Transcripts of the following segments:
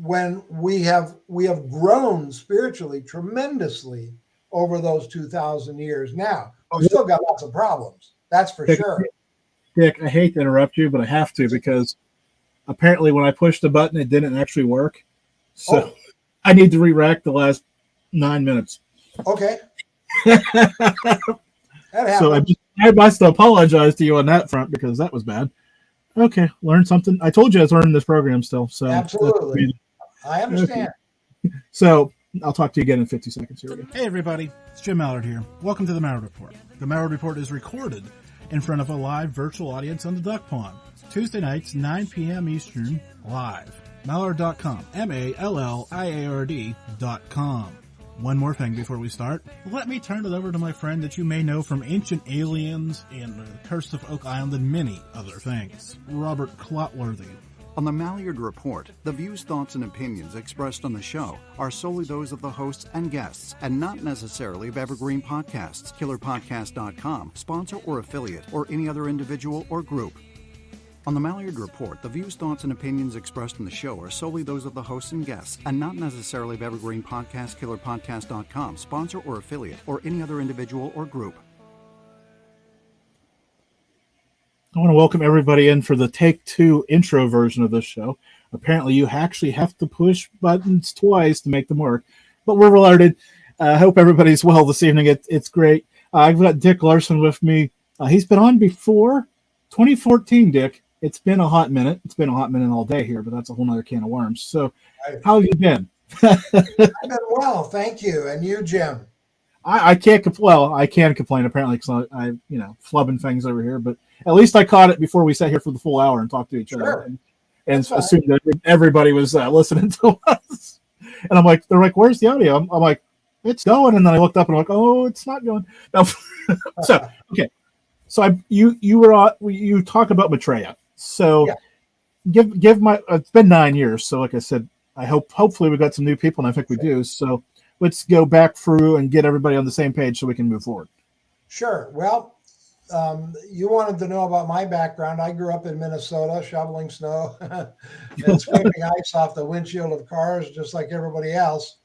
when we have grown spiritually tremendously over those 2,000 years. Now we've still got lots of problems, that's for Dick, sure. Dick, I hate to interrupt you, but I have to because apparently when I pushed the button, it didn't actually work. So Oh, I need to re-rack the last 9 minutes. okay, that So happens. I must apologize to you on that front because that was bad. Okay, learned something. I told you I was learning this program still, so that's Absolutely, I okay. understand. So I'll talk to you again in 50 seconds. Here we go. Hey everybody, it's Jim Malliard here. Welcome to the Malliard Report. The Malliard Report is recorded in front of a live virtual audience on the Duck Pond. Tuesday nights, 9 p.m. Eastern, live. Malliard.com. Malliard.com. One more thing before we start. Let me turn it over to my friend that you may know from Ancient Aliens and The Curse of Oak Island and many other things, Robert Clotworthy. On the Malliard Report, the views, thoughts, and opinions expressed on the show are solely those of the hosts and guests, and not necessarily of Evergreen Podcasts, KillerPodcast.com, sponsor or affiliate, or any other individual or group. On the Malliard Report, the views, thoughts, and opinions expressed in the show are solely those of the hosts and guests, and not necessarily of Evergreen Podcasts, KillerPodcast.com, sponsor or affiliate, or any other individual or group. I want to welcome everybody in for the Take Two intro version of this show. Apparently, you actually have to push buttons twice to make them work, but we're alerted. I hope everybody's well this evening. It's great. I've got Dick Larson with me. He's been on before, 2014, Dick. It's been a hot minute. It's been a hot minute all day here, but that's a whole other can of worms. So, how have you been? I've been well, thank you. And you, Jim? I can't complain. I can complain apparently because I flubbing things over here, but at least I caught it before we sat here for the full hour and talked to each other and assumed that everybody was listening to us. And I'm like, they're like, "Where's the audio?" I'm like, "It's going." And then I looked up and I'm like, "Oh, it's not going." No. So okay, so you talk about Maitreya. So give my it's been 9 years. So like I said, hopefully we got some new people, and I think we do. So let's go back through and get everybody on the same page so we can move forward. Sure. Well, you wanted to know about my background. I grew up in Minnesota, shoveling snow and scraping ice off the windshield of cars, just like everybody else.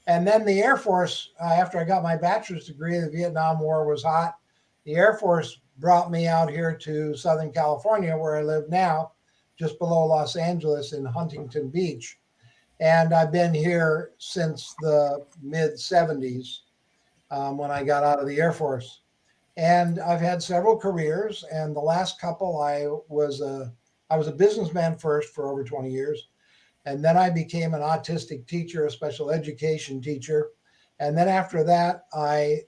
And then the Air Force, after I got my bachelor's degree, the Vietnam War was hot. The Air Force brought me out here to Southern California, where I live now, just below Los Angeles in Huntington Beach. And I've been here since the mid-'70s when I got out of the Air Force. And I've had several careers, and the last couple I was a businessman first for over 20 years, and then I became an autistic teacher, a special education teacher, and then after that I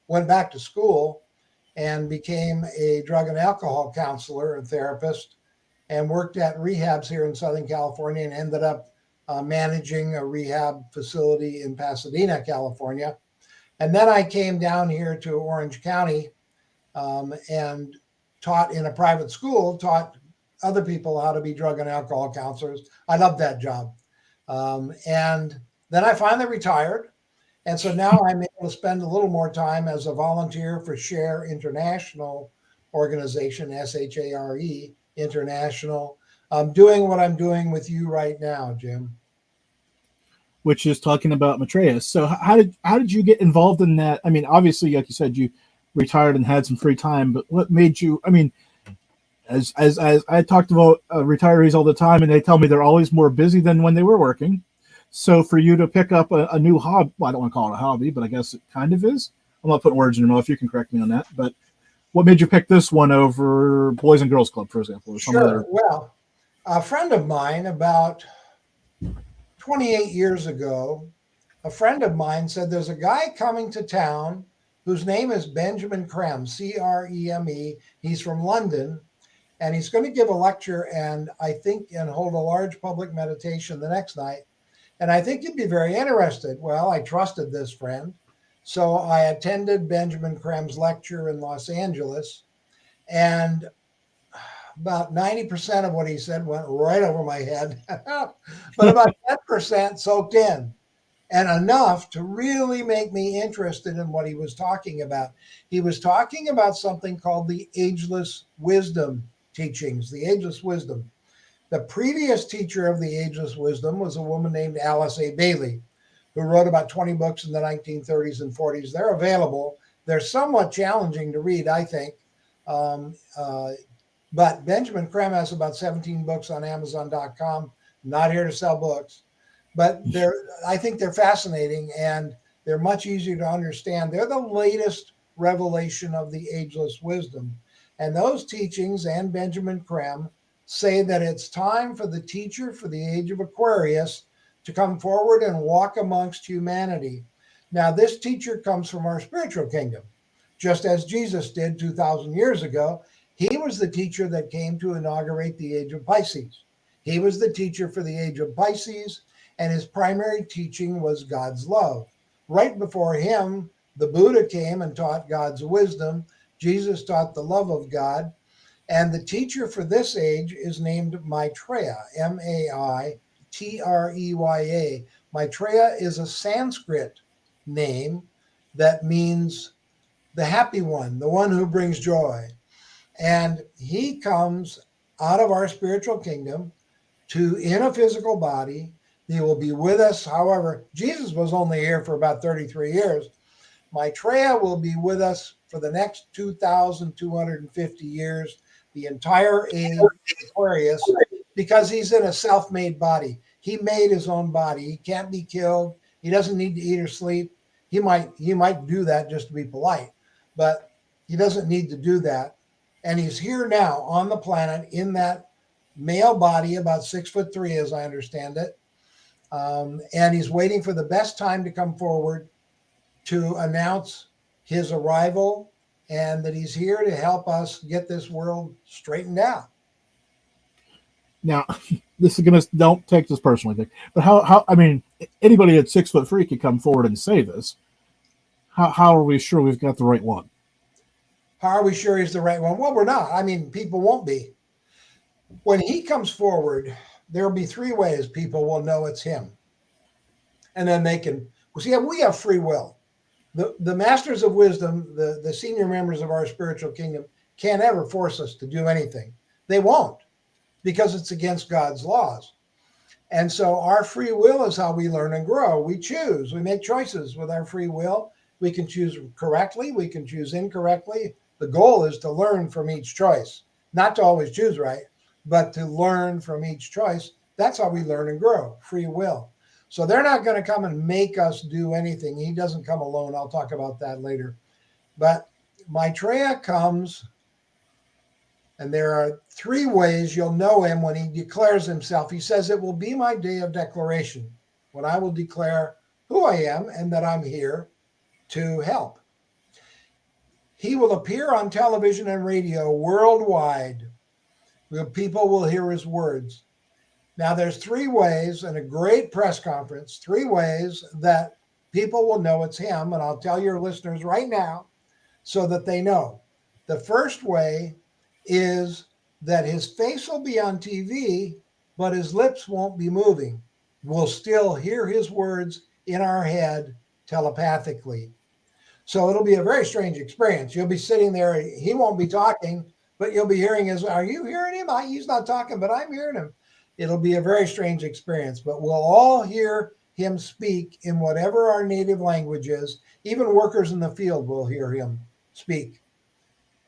went back to school and became a drug and alcohol counselor and therapist, and worked at rehabs here in Southern California, and ended up managing a rehab facility in Pasadena, California. And then I came down here to Orange County and taught in a private school, taught other people how to be drug and alcohol counselors. I loved that job. And then I finally retired. And so now I'm able to spend a little more time as a volunteer for Share International organization, SHARE International, doing what I'm doing with you right now, Jim. Which is talking about Maitreya. So how did you get involved in that? I mean, obviously, like you said, you retired and had some free time, but what made you? I mean, as I talked about retirees all the time, and they tell me they're always more busy than when they were working. So for you to pick up a new hobby, well, I don't want to call it a hobby, but I guess it kind of is. I'm not putting words in your mouth. You can correct me on that. But what made you pick this one over Boys and Girls Club, for example? Or some other? Well, a friend of mine about 28 years ago, a friend of mine said there's a guy coming to town whose name is Benjamin Creme, Creme. He's from London, and he's going to give a lecture and hold a large public meditation the next night. And I think you'd be very interested. Well, I trusted this friend. So I attended Benjamin Creme's lecture in Los Angeles, and about 90% of what he said went right over my head, but about 10% soaked in, and enough to really make me interested in what he was talking about. He was talking about something called the Ageless Wisdom teachings, the Ageless Wisdom. The previous teacher of the Ageless Wisdom was a woman named Alice A. Bailey, who wrote about 20 books in the 1930s and 40s. They're available. They're somewhat challenging to read, I think. But Benjamin Creme has about 17 books on Amazon.com. Not here to sell books, but I think they're fascinating and they're much easier to understand. They're the latest revelation of the Ageless Wisdom. And those teachings and Benjamin Creme say that it's time for the teacher for the age of Aquarius to come forward and walk amongst humanity. Now, this teacher comes from our spiritual kingdom, just as Jesus did 2,000 years ago. He was the teacher that came to inaugurate the age of Pisces. He was the teacher for the age of Pisces, and his primary teaching was God's love. Right before him, the Buddha came and taught God's wisdom. Jesus taught the love of God. And the teacher for this age is named Maitreya, Maitreya. Maitreya is a Sanskrit name that means the happy one, the one who brings joy. And he comes out of our spiritual kingdom in a physical body. He will be with us. However, Jesus was only here for about 33 years. Maitreya will be with us for the next 2,250 years, the entire age of Aquarius, because he's in a self-made body. He made his own body. He can't be killed. He doesn't need to eat or sleep. He might do that just to be polite, but he doesn't need to do that. And he's here now on the planet in that male body, about 6'3", as I understand it. And he's waiting for the best time to come forward to announce his arrival and that he's here to help us get this world straightened out. Now, this is don't take this personally, Dick, but how, I mean, anybody at 6'3" could come forward and say this. How are we sure we've got the right one? How are we sure he's the right one? Well, we're not. I mean, people won't be. When he comes forward, there will be three ways people will know it's him. And then they can, see, we have free will. The masters of wisdom, the senior members of our spiritual kingdom, can't ever force us to do anything. They won't, because it's against God's laws. And so our free will is how we learn and grow. We choose. We make choices with our free will. We can choose correctly. We can choose incorrectly. The goal is to learn from each choice, not to always choose right, but to learn from each choice. That's how we learn and grow, free will. So they're not going to come and make us do anything. He doesn't come alone. I'll talk about that later. But Maitreya comes, and there are three ways you'll know him when he declares himself. He says, "It will be my day of declaration, when I will declare who I am and that I'm here to help." He will appear on television and radio worldwide. People will hear his words. Now, there's three ways in a great press conference, three ways that people will know it's him. And I'll tell your listeners right now so that they know. The first way is that his face will be on TV, but his lips won't be moving. We'll still hear his words in our head telepathically. So it'll be a very strange experience. You'll be sitting there. He won't be talking, but you'll be hearing are you hearing him? He's not talking, but I'm hearing him. It'll be a very strange experience, but we'll all hear him speak in whatever our native language is. Even workers in the field will hear him speak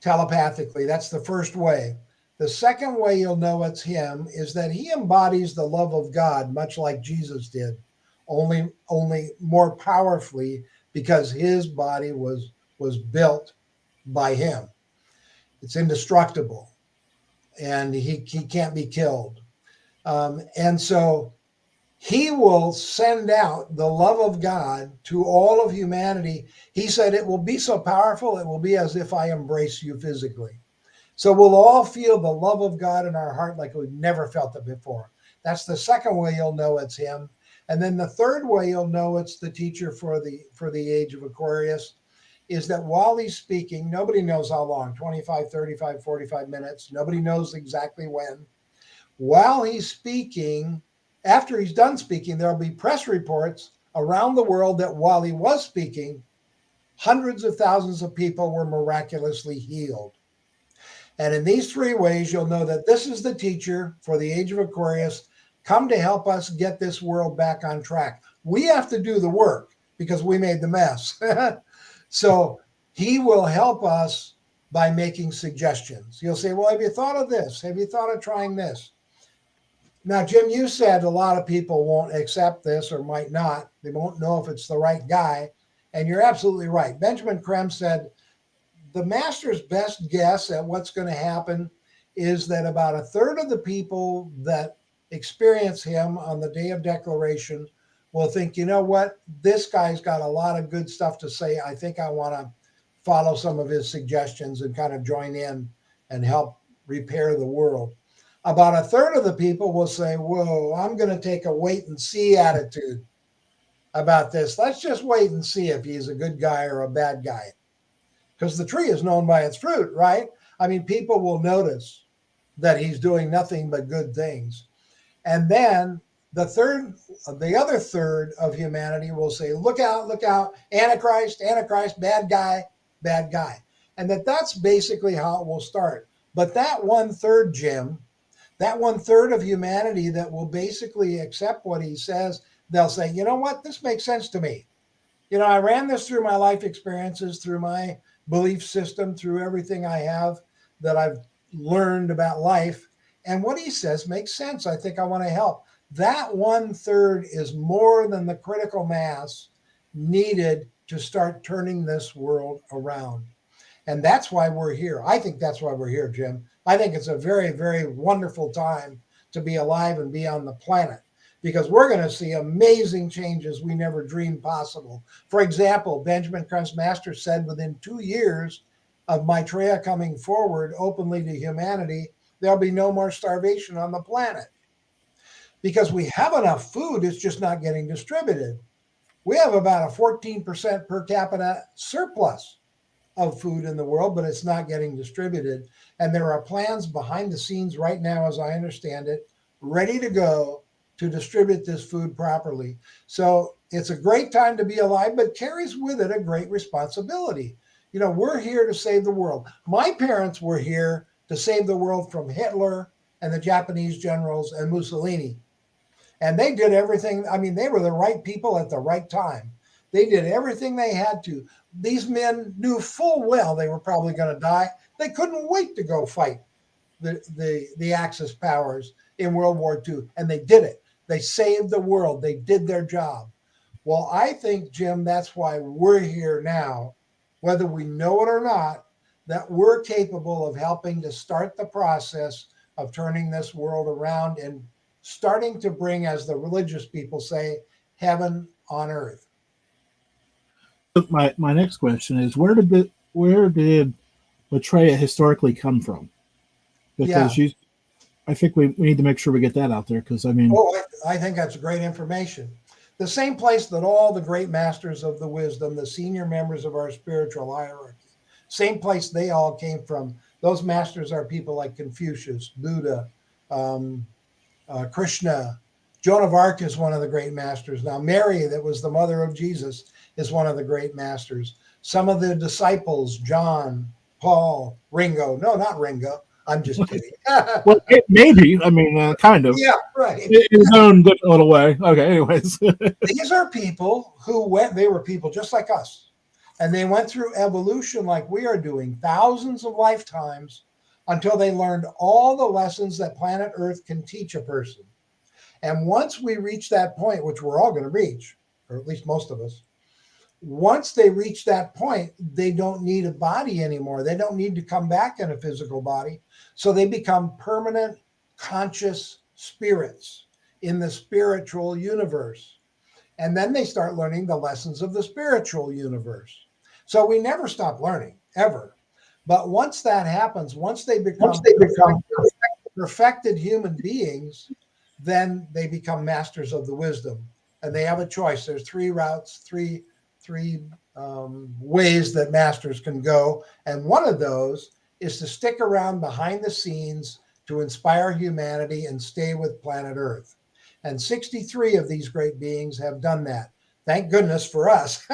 telepathically. That's the first way. The second way you'll know it's him is that he embodies the love of God, much like Jesus did, only more powerfully, because his body was built by him. It's indestructible, and he can't be killed. And so he will send out the love of God to all of humanity. He said, "It will be so powerful, it will be as if I embrace you physically." So we'll all feel the love of God in our heart like we've never felt it before. That's the second way you'll know it's him. And then the third way you'll know it's the teacher for the age of Aquarius is that while he's speaking, nobody knows how long, 25, 35, 45 minutes. Nobody knows exactly when. While he's speaking, after he's done speaking, there'll be press reports around the world that while he was speaking, hundreds of thousands of people were miraculously healed. And in these 3 ways, you'll know that this is the teacher for the age of Aquarius, come to help us get this world back on track. We have to do the work because we made the mess. So he will help us by making suggestions. You'll say, well, have you thought of this? Have you thought of trying this? Now, Jim, you said a lot of people won't accept this or might not. They won't know if it's the right guy. And you're absolutely right. Benjamin Krem said, the master's best guess at what's going to happen is that about 1/3 of the people that experience him on the day of declaration will think, you know what, this guy's got a lot of good stuff to say. I think I want to follow some of his suggestions and kind of join in and help repair the world. About 1/3 of the people will say, whoa, I'm going to take a wait and see attitude about this. Let's just wait and see if he's a good guy or a bad guy. Because the tree is known by its fruit, right? I mean, people will notice that he's doing nothing but good things. And then the other third of humanity will say, look out, Antichrist, bad guy, bad guy. And that's basically how it will start. But that 1/3, Jim, that 1/3 of humanity that will basically accept what he says, they'll say, you know what, this makes sense to me. You know, I ran this through my life experiences, through my belief system, through everything I have that I've learned about life. And what he says makes sense. I think I want to help. That 1/3 is more than the critical mass needed to start turning this world around. And that's why we're here. I think that's why we're here, Jim. I think it's a very, very wonderful time to be alive and be on the planet, because we're going to see amazing changes we never dreamed possible. For example, Benjamin Krem's master said within 2 years of Maitreya coming forward openly to humanity, there'll be no more starvation on the planet. Because we have enough food, it's just not getting distributed. We have about a 14% per capita surplus of food in the world, but it's not getting distributed. And there are plans behind the scenes right now, as I understand it, ready to go to distribute this food properly. So it's a great time to be alive, but carries with it a great responsibility. You know, we're here to save the world. My parents were here to save the world from Hitler and the Japanese generals and Mussolini. And they did everything. I mean, they were the right people at the right time. They did everything they had to. These men knew full well they were probably going to die. They couldn't wait to go fight the Axis powers in World War II, and they did it. They saved the world. They did their job. Well, I think, Jim, that's why we're here now, whether we know it or not, that we're capable of helping to start the process of turning this world around and starting to bring, as the religious people say, heaven on earth. My next question is, where did Maitreya historically come from? Because I think we need to make sure we get that out there, because I mean, I think that's great information. The same place that all the great masters of the wisdom, the senior members of our spiritual hierarchy, same place they all came from. Those masters are people like Confucius, Buddha, Krishna. Joan of Arc is one of the great masters. Now, Mary, that was the mother of Jesus, is one of the great masters. Some of the disciples, John, Paul, Ringo. No, not Ringo. I'm just kidding. Well, maybe. I mean, kind of. Yeah, right. In his own little way. Okay, anyways. These are people they were people just like us. And they went through evolution like we are doing, thousands of lifetimes, until they learned all the lessons that planet Earth can teach a person. And once we reach that point, which we're all going to reach, or at least most of us, once they reach that point, they don't need a body anymore. They don't need to come back in a physical body. So they become permanent, conscious spirits in the spiritual universe. And then they start learning the lessons of the spiritual universe. So we never stop learning, ever. But once that happens, once they become perfected human beings, then they become masters of the wisdom. And they have a choice. There's 3 routes, three ways that masters can go. And one of those is to stick around behind the scenes to inspire humanity and stay with planet Earth. And 63 of these great beings have done that. Thank goodness for us.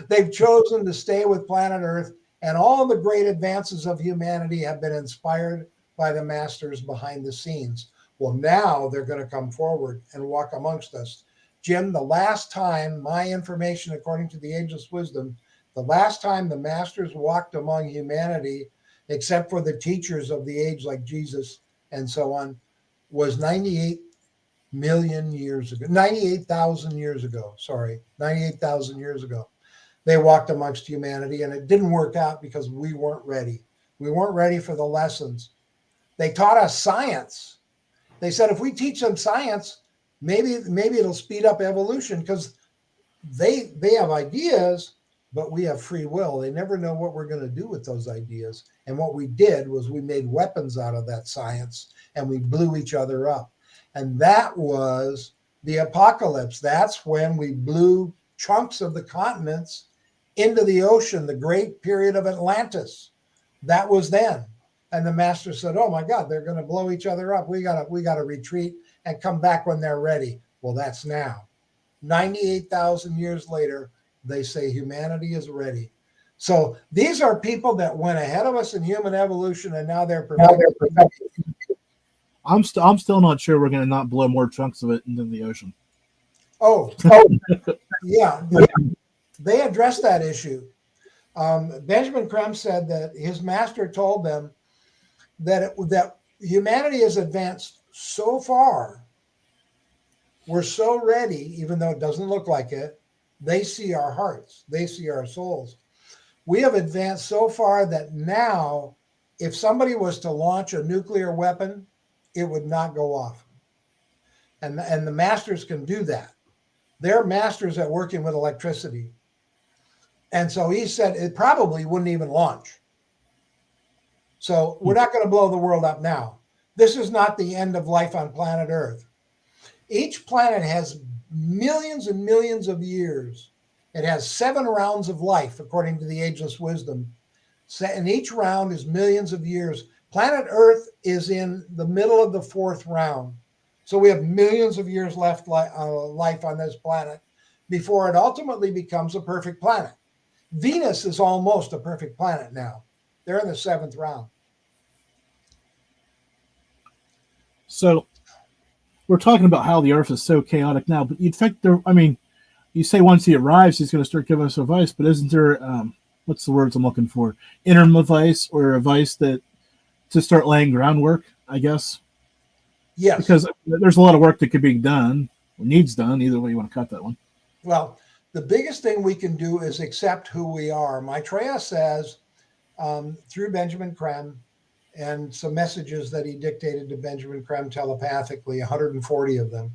They've chosen to stay with planet Earth And all the great advances of humanity have been inspired by the masters behind the scenes. Well, now they're going to come forward and walk amongst us. Jim, the last time, my information, according to the Ageless Wisdom, the last time the masters walked among humanity, except for the teachers of the age like Jesus and so on, was 98 million years ago, 98,000 years ago. Sorry, 98,000 years ago. They walked amongst humanity, and it didn't work out because we weren't ready. We weren't ready for the lessons. They taught us science. They said if we teach them science, maybe it'll speed up evolution, because they have ideas, but we have free will. They never know what we're going to do with those ideas. And what we did was we made weapons out of that science, and we blew each other up. And that was the apocalypse. That's when we blew chunks of the continents into the ocean, the great period of Atlantis. That was then. And the master said, oh my God, they're going to blow each other up. We got to retreat and come back when they're ready. Well, that's now. 98,000 years later, they say humanity is ready. So these are people that went ahead of us in human evolution, and now they're perfecting. I'm still not sure we're going to not blow more chunks of it into the ocean. Oh, yeah. They addressed that issue. Benjamin Crumb said that his master told them that humanity has advanced so far, we're so ready, even though it doesn't look like it. They see our hearts, they see our souls. We have advanced so far that now, if somebody was to launch a nuclear weapon, it would not go off. And the masters can do that. They're masters at working with electricity. And so he said it probably wouldn't even launch. So we're not going to blow the world up now. This is not the end of life on planet Earth. Each planet has millions and millions of years. It has 7 rounds of life, according to the Ageless Wisdom. And each round is millions of years. Planet Earth is in the middle of the 4th round. So we have millions of years left life on this planet before it ultimately becomes a perfect planet. Venus is almost a perfect planet now. They're in the 7th round. So we're talking about how the Earth is so chaotic now, but you'd think there, I mean, you say once he arrives, he's going to start giving us advice, but isn't there, what's the words I'm looking for? Interim advice, or advice that to start laying groundwork, I guess? Yes. Because there's a lot of work that could be done, or needs done, either way you want to cut that one. Well, the biggest thing we can do is accept who we are. Maitreya says, through Benjamin Crumb, and some messages that he dictated to Benjamin Crumb telepathically, 140 of them,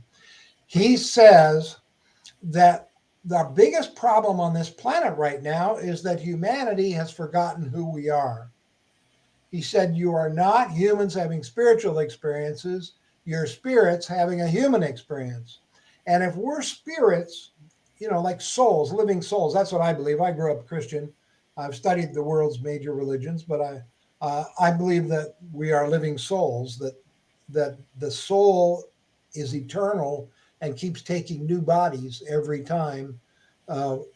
he says that the biggest problem on this planet right now is that humanity has forgotten who we are. He said, you are not humans having spiritual experiences, you're spirits having a human experience. And if we're spirits, like souls, living souls, that's what I believe. I grew up Christian. I've studied the world's major religions, but I believe that we are living souls, that the soul is eternal and keeps taking new bodies every time the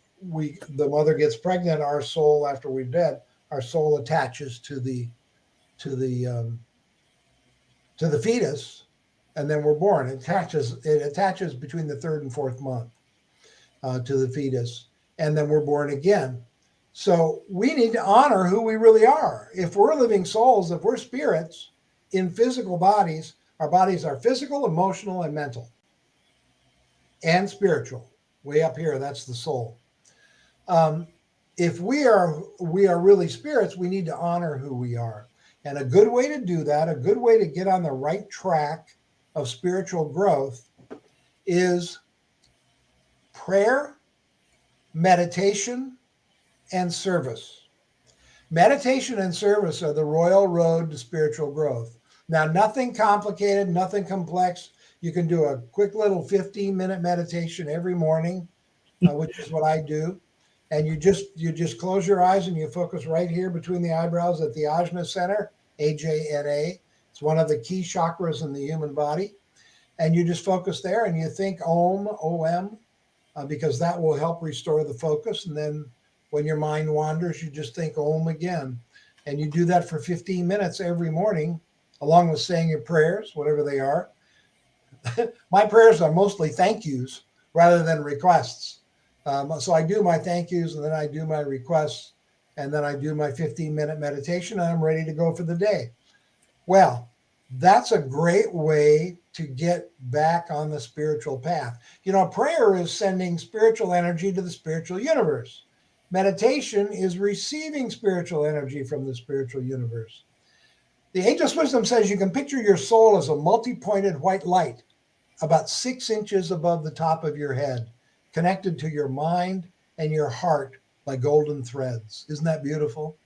mother gets pregnant. Our soul, after we're dead, our soul attaches to the fetus, and then we're born. It attaches between the 3rd and 4th month to the fetus, and then we're born again. So we need to honor who we really are. If we're living souls, if we're spirits in physical bodies, our bodies are physical, emotional, and mental, and spiritual. Way up here, that's the soul. If we are really spirits, we need to honor who we are. And a good way to do that, a good way to get on the right track of spiritual growth, is prayer, meditation, and service. Meditation and service are the royal road to spiritual growth. Now, nothing complicated, nothing complex. You can do a quick little 15-minute meditation every morning, which is what I do. And you just close your eyes and you focus right here between the eyebrows at the Ajna center, AJNA. It's one of the key chakras in the human body. And you just focus there and you think Om, O-M, because that will help restore the focus. And then When your mind wanders, you just think Om again. And you do that for 15 minutes every morning, along with saying your prayers, whatever they are. My prayers are mostly thank yous rather than requests. So I do my thank yous, and then I do my requests, and then I do my 15-minute meditation, and I'm ready to go for the day. Well, that's a great way to get back on the spiritual path. You know, prayer is sending spiritual energy to the spiritual universe. Meditation is receiving spiritual energy from the spiritual universe. The Ageless Wisdom says you can picture your soul as a multi-pointed white light about 6 inches above the top of your head, connected to your mind and your heart by golden threads. Isn't that beautiful?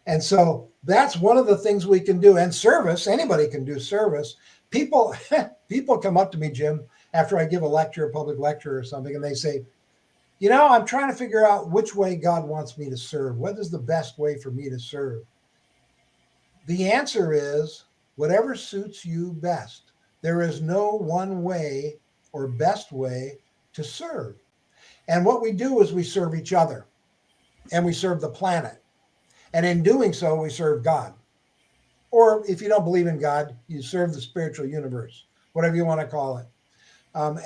And so that's one of the things we can do. And service, anybody can do service. People come up to me, Jim, after I give a lecture, a public lecture or something, and they say, you know, I'm trying to figure out which way God wants me to serve. What is the best way for me to serve? The answer is whatever suits you best. There is no one way or best way to serve. And what we do is we serve each other, and we serve the planet. And in doing so, we serve God. Or if you don't believe in God, you serve the spiritual universe, whatever you want to call it.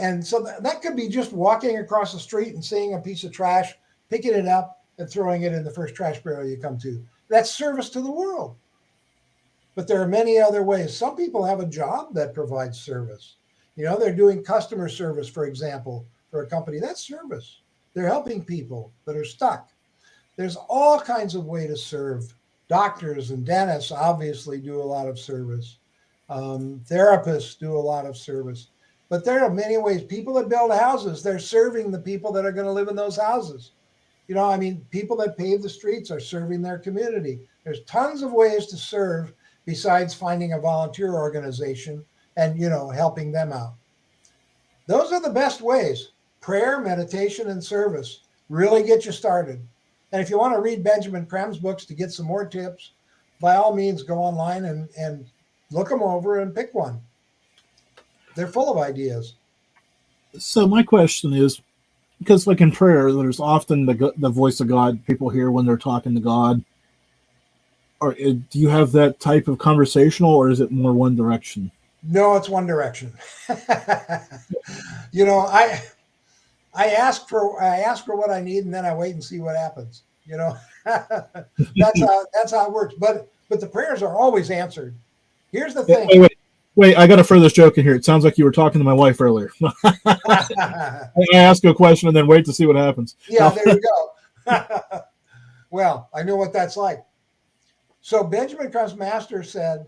And so that could be just walking across the street and seeing a piece of trash, picking it up and throwing it in the first trash barrel you come to. That's service to the world. But there are many other ways. Some people have a job that provides service. You know, they're doing customer service, for example, for a company. That's service. They're helping people that are stuck. There's all kinds of ways to serve. Doctors and dentists obviously do a lot of service. Therapists do a lot of service. But there are many ways. People that build houses, they're serving the people that are going to live in those houses. You know, I mean, people that pave the streets are serving their community. There's tons of ways to serve besides finding a volunteer organization and, you know, helping them out. Those are the best ways. Prayer, meditation, and service really get you started. And if you want to read Benjamin Cram's books to get some more tips, by all means, go online and look them over and pick one. They're full of ideas. So my question is, because like in prayer, there's often the voice of God people hear when they're talking to God. Or do you have that type of conversational, or is it more one direction? No, it's one direction. You know, I ask for what I need, and then I wait and see what happens. You know, that's how it works. But the prayers are always answered. Here's the thing. Wait, I got to throw this joke in here. It sounds like you were talking to my wife earlier. I ask you a question and then wait to see what happens. Yeah, there you go. Well, I know what that's like. So Benjamin Cram's master said,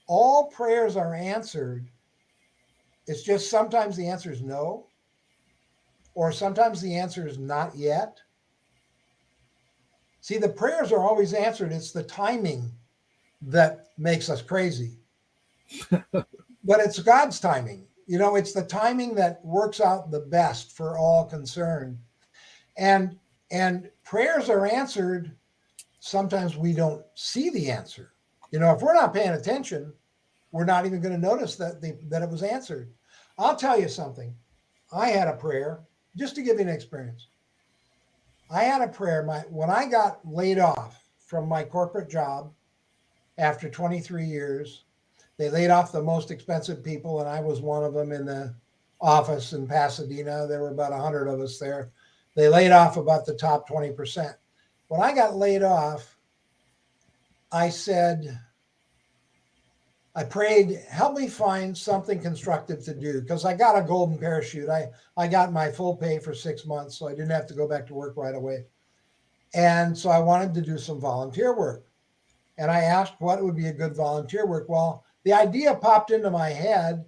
all prayers are answered. It's just sometimes the answer is no, or sometimes the answer is not yet. See, the prayers are always answered. It's the timing that makes us crazy. But it's God's timing. You know, it's the timing that works out the best for all concerned. And prayers are answered. Sometimes we don't see the answer. You know, if we're not paying attention, we're not even going to notice that it was answered. I'll tell you something. I had a prayer, just to give you an experience. I had a prayer. When I got laid off from my corporate job after 23 years, they laid off the most expensive people, and I was one of them in the office in Pasadena. There were about 100 of us there. They laid off about the top 20%. When I got laid off, I prayed, help me find something constructive to do, because I got a golden parachute. I got my full pay for 6 months, so I didn't have to go back to work right away. And so I wanted to do some volunteer work. And I asked what would be a good volunteer work. Well, the idea popped into my head.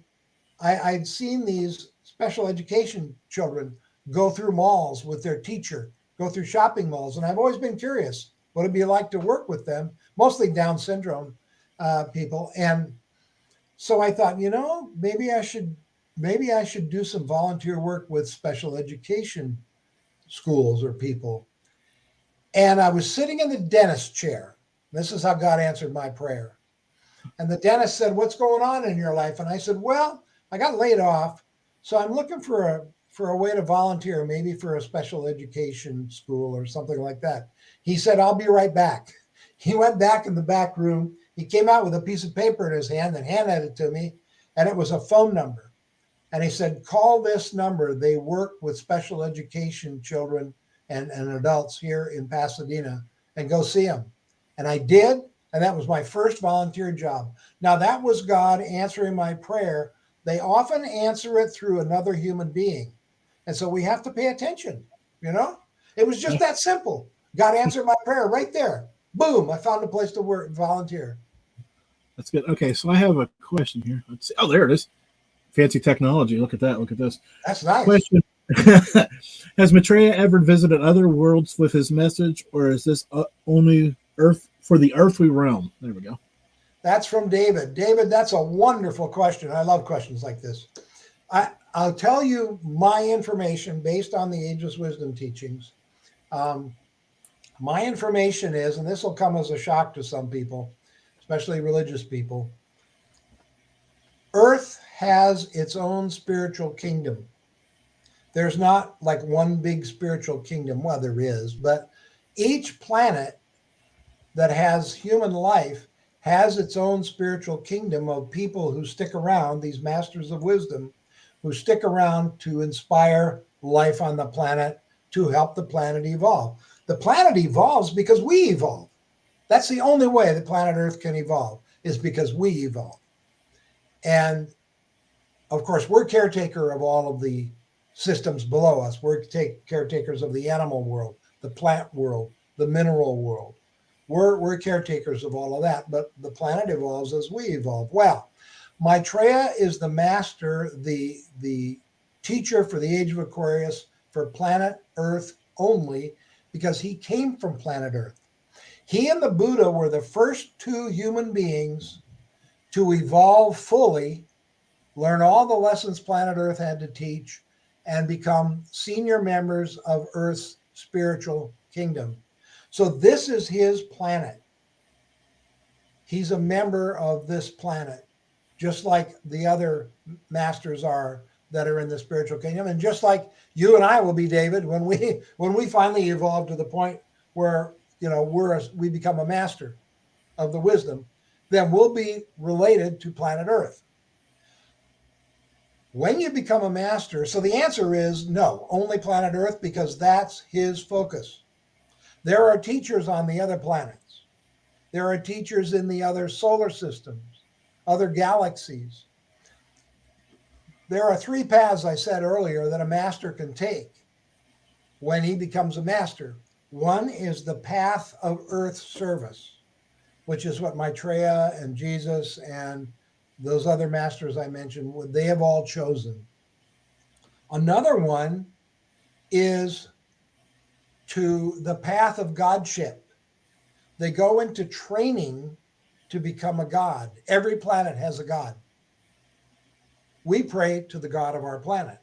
I'd seen these special education children go through malls with their teacher, go through shopping malls. And I've always been curious what it'd be like to work with them, mostly Down syndrome people. And so I thought, you know, maybe I should do some volunteer work with special education schools or people. And I was sitting in the dentist chair. This is how God answered my prayer. And the dentist said, what's going on in your life? And I said, well, I got laid off, so I'm looking for for a way to volunteer, maybe for a special education school or something like that. He said, I'll be right back. He went back in the back room. He came out with a piece of paper in his hand and handed it to me, and it was a phone number. And he said, call this number. They work with special education children and adults here in Pasadena, and go see them. And I did, and that was my first volunteer job. Now, that was God answering my prayer. They often answer it through another human being. And so we have to pay attention, you know? It was just that simple. God answered my prayer right there. Boom, I found a place to work, volunteer. That's good. Okay, so I have a question here. Let's see. Oh, there it is. Fancy technology. Look at that. Look at this. That's nice. Question. Has Maitreya ever visited other worlds with his message, or is this only Earth for the earthly realm? There we go. That's from David. David, that's a wonderful question. I love questions like this. I'll tell you my information based on the Ageless Wisdom teachings. My information is, and this will come as a shock to some people, especially religious people, Earth has its own spiritual kingdom. There's not like one big spiritual kingdom. Well, there is, but each planet that has human life has its own spiritual kingdom of people who stick around, these masters of wisdom, who stick around to inspire life on the planet, to help the planet evolve. The planet evolves because we evolve. That's the only way the planet Earth can evolve, is because we evolve. And of course, we're caretaker of all of the systems below us. We're caretakers of the animal world, the plant world, the mineral world. We're caretakers of all of that, but the planet evolves as we evolve. Well, Maitreya is the master, the teacher for the age of Aquarius for planet Earth only, because he came from planet Earth. He and the Buddha were the first two human beings to evolve fully, learn all the lessons planet Earth had to teach, and become senior members of Earth's spiritual kingdom. So this is his planet. He's a member of this planet, just like the other masters are that are in the spiritual kingdom. And just like you and I will be, David, when we finally evolve to the point where, you know, we become a master of the wisdom, then we'll be related to planet Earth. When you become a master, so the answer is no, only planet Earth, because that's his focus. There are teachers on the other planets. There are teachers in the other solar systems, other galaxies. There are three paths, I said earlier, that a master can take when he becomes a master. One is the path of Earth service, which is what Maitreya and Jesus and those other masters I mentioned, they have all chosen. Another one is to the path of godship. They go into training to become a god. Every planet has a god. We pray to the god of our planet.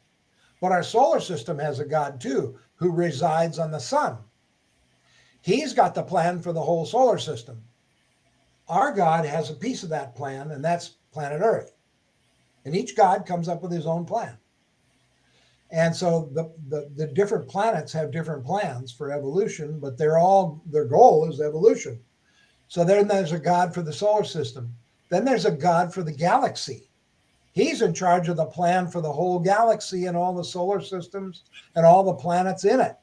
But our solar system has a god too, who resides on the sun. He's got the plan for the whole solar system. Our God has a piece of that plan, and that's planet Earth. And each God comes up with his own plan. And so the different planets have different plans for evolution, but their goal is evolution. So then there's a God for the solar system. Then there's a God for the galaxy. He's in charge of the plan for the whole galaxy and all the solar systems and all the planets in it.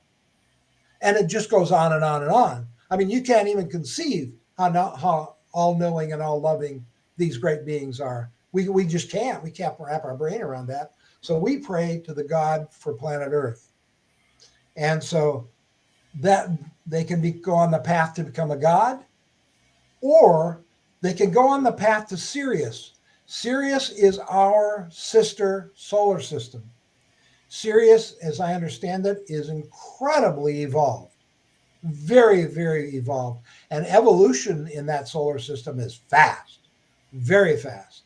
And it just goes on and on and on. I mean, you can't even conceive how all-knowing and all-loving these great beings are. We just can't. We can't wrap our brain around that. So we pray to the God for planet Earth. And so that they can go on the path to become a god, or they can go on the path to Sirius. Sirius is our sister solar system. Sirius, as I understand it, is incredibly evolved. Very, very evolved. And evolution in that solar system is fast, very fast.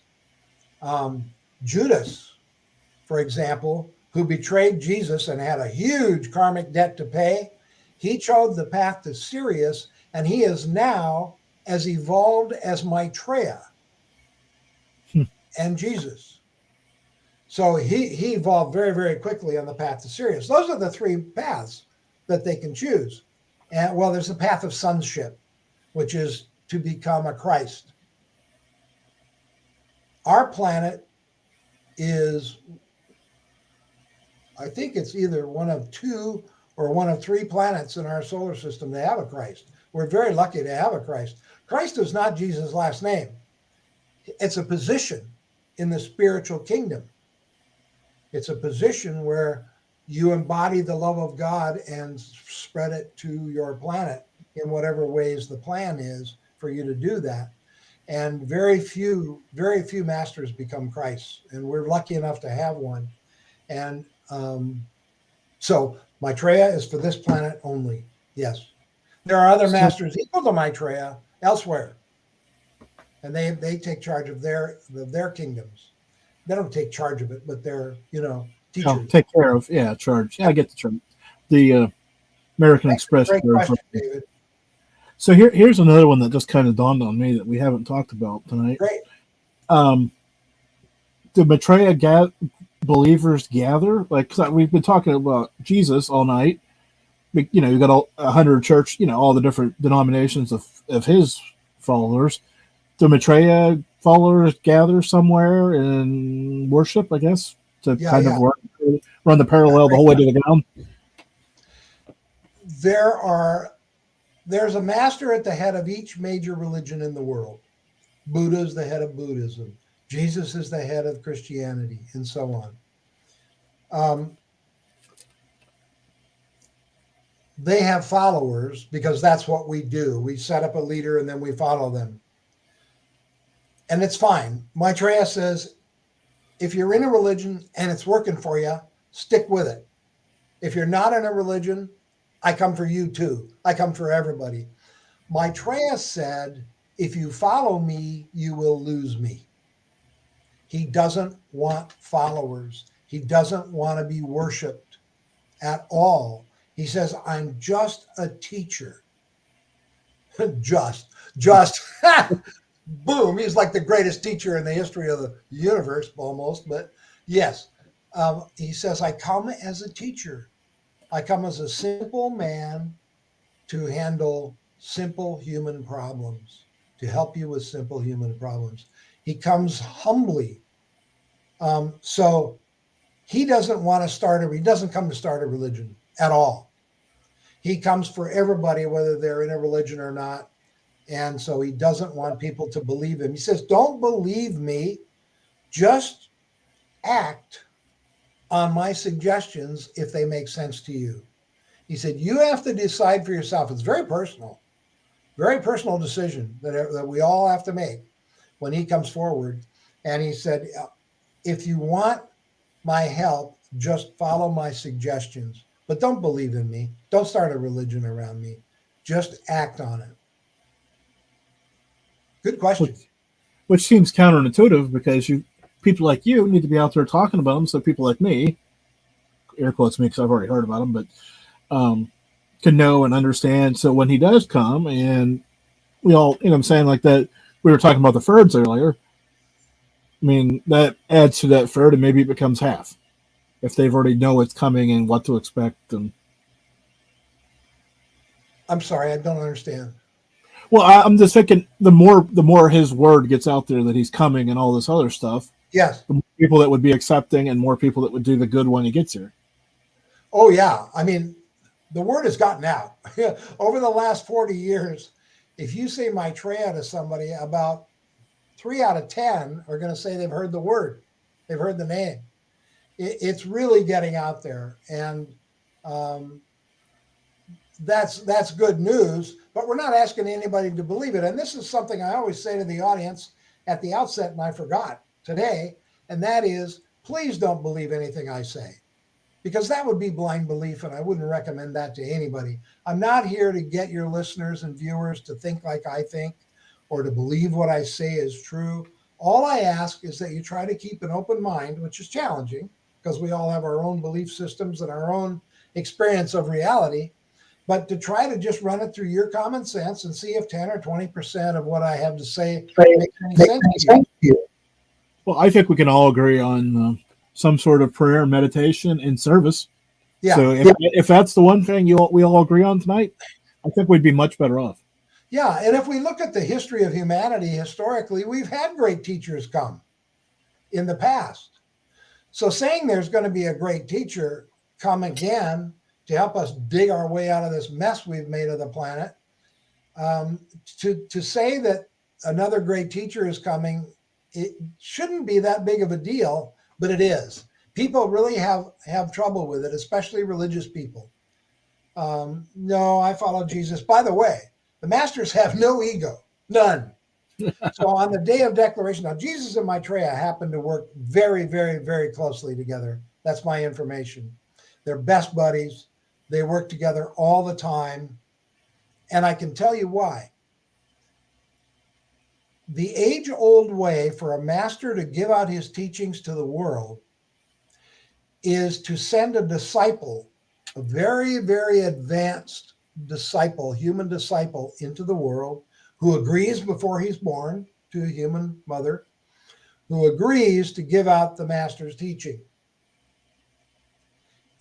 Judas, for example, who betrayed Jesus and had a huge karmic debt to pay, he chose the path to Sirius, and he is now as evolved as Maitreya and Jesus. So he evolved very, very quickly on the path to Sirius. Those are the three paths that they can choose. And well, there's the path of sonship, which is to become a Christ. Our planet is, I think it's either one of two or one of three planets in our solar system that have a Christ. We're very lucky to have a Christ. Christ is not Jesus' last name. It's a position in the spiritual kingdom. It's a position where you embody the love of God and spread it to your planet in whatever ways the plan is for you to do that. And very few masters become Christs, and we're lucky enough to have one. And so Maitreya is for this planet only. Yes, there are other masters equal to Maitreya elsewhere, and they take charge of their kingdoms. They don't take charge of it, but they're teachers. Take care of charge. Yeah, I get the term. The American Express. Great question, David. So here's another one that just kind of dawned on me that we haven't talked about tonight. Great. Do Maitreya believers gather? Like, 'cause we've been talking about Jesus all night. You got 100 church, all the different denominations of his followers. Do Maitreya followers gather somewhere and worship, I guess, to run the parallel the whole way to the ground? There's a master at the head of each major religion in the world. Buddha is the head of Buddhism. Jesus is the head of Christianity, and so on. They have followers because that's what we do. We set up a leader and then we follow them. And it's fine. Maitreya says, if you're in a religion and it's working for you, stick with it. If you're not in a religion, I come for you too. I come for everybody. Maitreya said, if you follow me, you will lose me. He doesn't want followers. He doesn't want to be worshiped at all. He says, I'm just a teacher. just. Boom. He's like the greatest teacher in the history of the universe almost. But yes, he says, I come as a teacher. I come as a simple man to handle simple human problems, to help you with simple human problems. He comes humbly. So he doesn't want to he doesn't come to start a religion at all. He comes for everybody, whether they're in a religion or not. And so he doesn't want people to believe him. He says, don't believe me, just act on my suggestions if they make sense to you. He said, you have to decide for yourself. It's very personal decision that we all have to make when he comes forward. And he said, if you want my help, just follow my suggestions, but don't believe in me. Don't start a religion around me. Just act on it. Good question. Which seems counterintuitive because people like you need to be out there talking about them, so people like me, air quotes me because I've already heard about them, but can know and understand. So when he does come, and we all, I'm saying, like that, we were talking about the thirds earlier. I mean, that adds to that third, and maybe it becomes half if they've already know it's coming and what to expect. And I'm sorry, I don't understand. Well, I'm just thinking the more his word gets out there that he's coming and all this other stuff, yes, the more people that would be accepting and more people that would do the good when he gets here. Oh, yeah. I mean, the word has gotten out. Over the last 40 years, if you say Maitreya to somebody, about 3 out of 10 are going to say they've heard the word. They've heard the name. It's really getting out there. And that's good news, but we're not asking anybody to believe it. And this is something I always say to the audience at the outset, and I forgot today, and that is, please don't believe anything I say, because that would be blind belief, and I wouldn't recommend that to anybody. I'm not here to get your listeners and viewers to think like I think or to believe what I say is true. All I ask is that you try to keep an open mind, which is challenging because we all have our own belief systems and our own experience of reality, but to try to just run it through your common sense and see if 10 or 20% of what I have to say makes any sense to you. Well, I think we can all agree on some sort of prayer, meditation, and service. Yeah. So if that's the one thing we all agree on tonight, I think we'd be much better off. Yeah. And if we look at the history of humanity historically, we've had great teachers come in the past. So saying there's going to be a great teacher come again to help us dig our way out of this mess we've made of the planet, to say that another great teacher is coming, it shouldn't be that big of a deal, but it is. People really have trouble with it, especially religious people. No, I follow Jesus. By the way, the masters have no ego, none. So on the day of declaration, now Jesus and Maitreya happen to work very, very, very closely together. That's my information. They're best buddies. They work together all the time. And I can tell you why. The age-old way for a master to give out his teachings to the world is to send a disciple, a very, very advanced disciple, human disciple, into the world, who agrees before he's born to a human mother, who agrees to give out the master's teaching.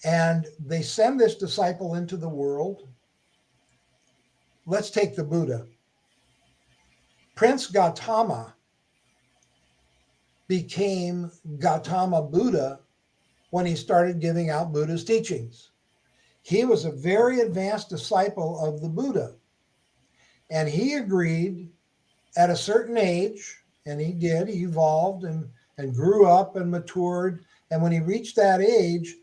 And they send this disciple into the world. Let's take the Buddha. Prince Gautama became Gautama Buddha when he started giving out Buddha's teachings. He was a very advanced disciple of the Buddha. And he agreed at a certain age, and he did, he evolved and grew up and matured. And when he reached that age,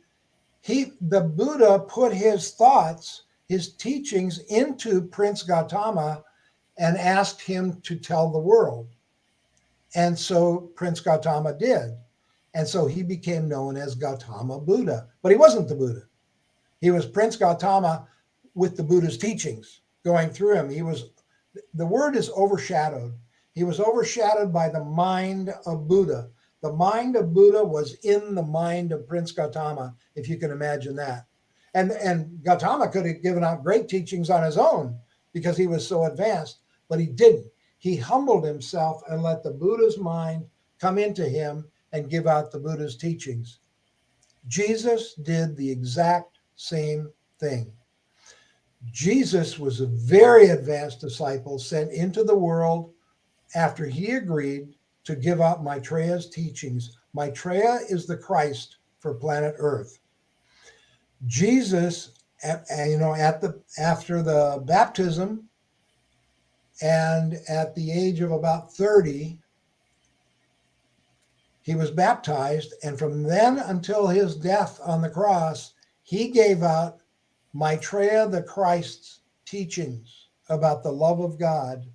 the Buddha put his thoughts, his teachings into Prince Gautama and asked him to tell the world. And so Prince Gautama did. And so he became known as Gautama Buddha. But he wasn't the Buddha. He was Prince Gautama with the Buddha's teachings going through him. The word is overshadowed. He was overshadowed by the mind of Buddha. The mind of Buddha was in the mind of Prince Gautama, if you can imagine that. And Gautama could have given out great teachings on his own because he was so advanced, but he didn't. He humbled himself and let the Buddha's mind come into him and give out the Buddha's teachings. Jesus did the exact same thing. Jesus was a very advanced disciple sent into the world after he agreed to give out Maitreya's teachings. Maitreya is the Christ for planet Earth. Jesus, after the baptism and at the age of about 30, he was baptized. And from then until his death on the cross, he gave out Maitreya the Christ's teachings about the love of God,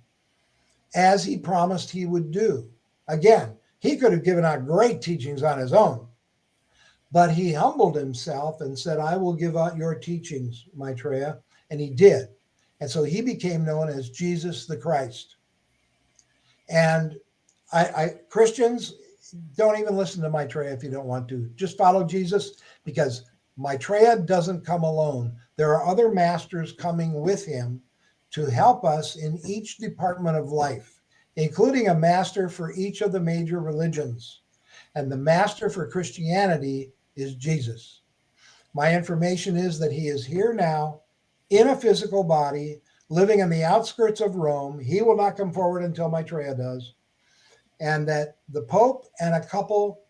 as he promised he would do. Again, he could have given out great teachings on his own, but he humbled himself and said, I will give out your teachings, Maitreya. And he did. And so he became known as Jesus the Christ. And Christians, don't even listen to Maitreya if you don't want to. Just follow Jesus, because Maitreya doesn't come alone. There are other masters coming with him to help us in each department of life, including a master for each of the major religions. And the master for Christianity is Jesus. My information is that he is here now in a physical body, living in the outskirts of Rome. He will not come forward until Maitreya does. And that the Pope and a couple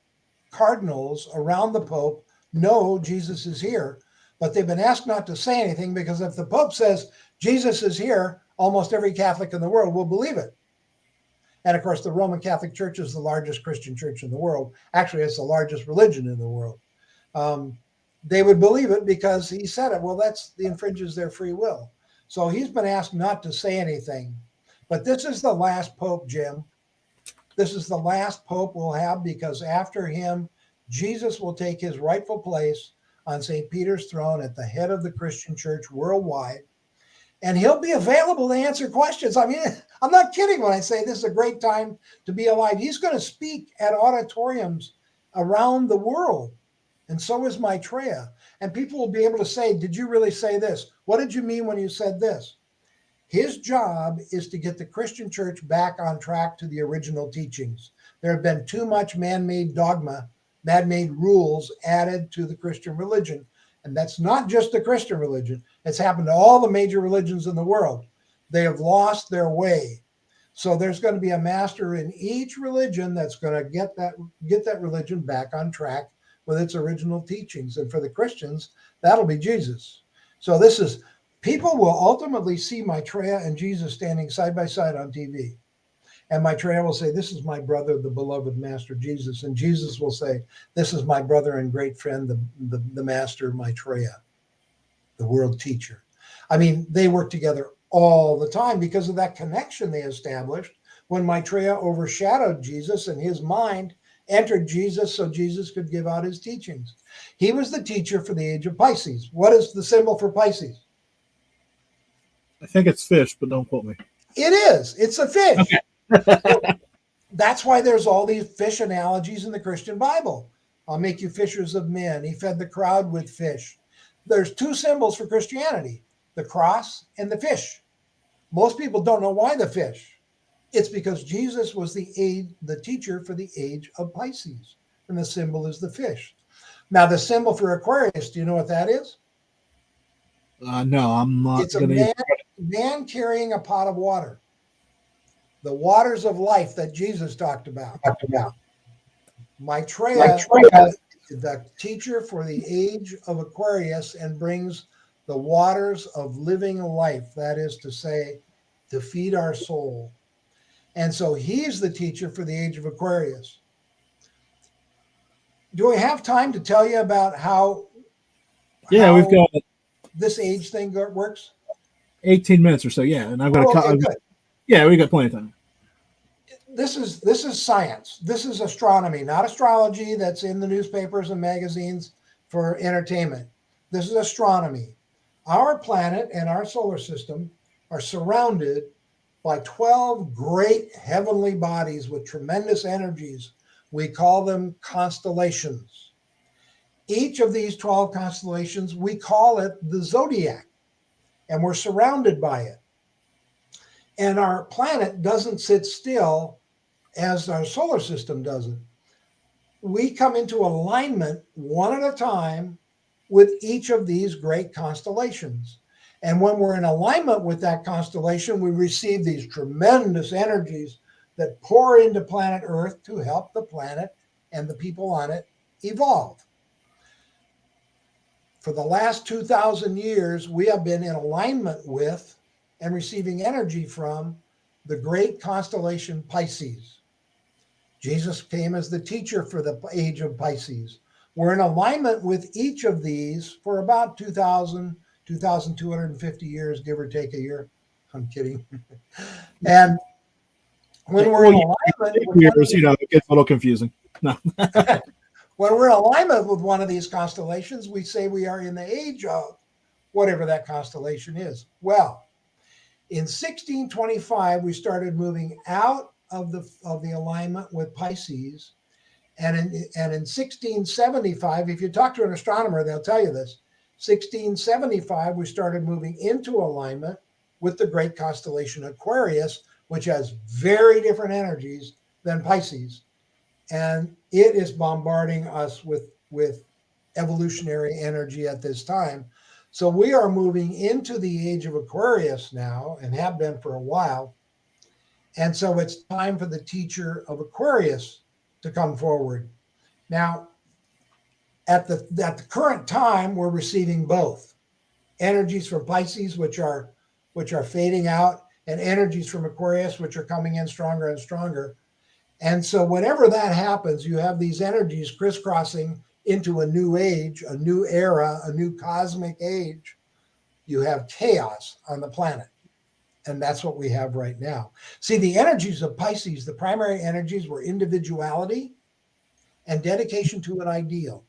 cardinals around the Pope know Jesus is here, but they've been asked not to say anything, because if the Pope says Jesus is here, almost every Catholic in the world will believe it. And of course, the Roman Catholic Church is the largest Christian church in the world. Actually, it's the largest religion in the world. They would believe it because he said it. Well, infringes their free will. So he's been asked not to say anything. But this is the last Pope, Jim. This is the last Pope we'll have, because after him, Jesus will take his rightful place on St. Peter's throne at the head of the Christian church worldwide. And he'll be available to answer questions. I mean, I'm not kidding when I say this is a great time to be alive. He's going to speak at auditoriums around the world. And so is Maitreya. And people will be able to say, did you really say this? What did you mean when you said this? His job is to get the Christian church back on track to the original teachings. There have been too much man-made dogma man-made rules added to the Christian religion. And that's not just the Christian religion. It's happened to all the major religions in the world. They have lost their way. So there's going to be a master in each religion that's going to get that religion back on track with its original teachings. And for the Christians, that'll be Jesus. So people will ultimately see Maitreya and Jesus standing side by side on TV. And Maitreya will say, this is my brother, the beloved Master Jesus. And Jesus will say, this is my brother and great friend, the Master Maitreya, the world teacher. I mean, they work together all the time because of that connection they established when Maitreya overshadowed Jesus and his mind entered Jesus so Jesus could give out his teachings. He was the teacher for the age of Pisces. What is the symbol for Pisces? I think it's fish, but don't quote me. It is. It's a fish. Okay. That's why there's all these fish analogies in the Christian Bible. I'll make you fishers of men. He fed the crowd with fish. There's two symbols for Christianity, the cross and the fish. Most people don't know why the fish. It's because Jesus was the teacher for the age of Pisces, and the symbol is the fish. Now, the symbol for Aquarius, do you know what that is? No, I'm not. It's a man carrying a pot of water. The waters of life that Jesus talked about. Maitreya is the teacher for the age of Aquarius and brings the waters of living life, that is to say, to feed our soul. And so he's the teacher for the age of Aquarius. Do we have time to tell you about how we've got this age thing works? 18 minutes or so, yeah. And I've got we got plenty of time. This is science. This is astronomy, not astrology that's in the newspapers and magazines for entertainment. This is astronomy. Our planet and our solar system are surrounded by 12 great heavenly bodies with tremendous energies. We call them constellations. Each of these 12 constellations, we call it the zodiac, and we're surrounded by it. And our planet doesn't sit still as our solar system doesn't. We come into alignment one at a time with each of these great constellations. And when we're in alignment with that constellation, we receive these tremendous energies that pour into planet Earth to help the planet and the people on it evolve. For the last 2,000 years, we have been in alignment with and receiving energy from the great constellation Pisces. Jesus came as the teacher for the age of Pisces. We're in alignment with each of these for about 2,250 years, give or take a year. I'm kidding. And when we're in alignment, it gets a little confusing. No. When we're in alignment with one of these constellations, we say we are in the age of whatever that constellation is. Well, in 1625, we started moving out of the alignment with Pisces. And in 1675, if you talk to an astronomer, they'll tell you this. 1675, we started moving into alignment with the great constellation Aquarius, which has very different energies than Pisces. And it is bombarding us with evolutionary energy at this time. So we are moving into the age of Aquarius now and have been for a while. And so it's time for the teacher of Aquarius to come forward. Now, at the current time, we're receiving both energies from Pisces, which are fading out, and energies from Aquarius, which are coming in stronger and stronger. And so whenever that happens, you have these energies crisscrossing into a new age, a new era, a new cosmic age. You have chaos on the planet. And that's what we have right now. See, the energies of Pisces, the primary energies were individuality and dedication to an ideal.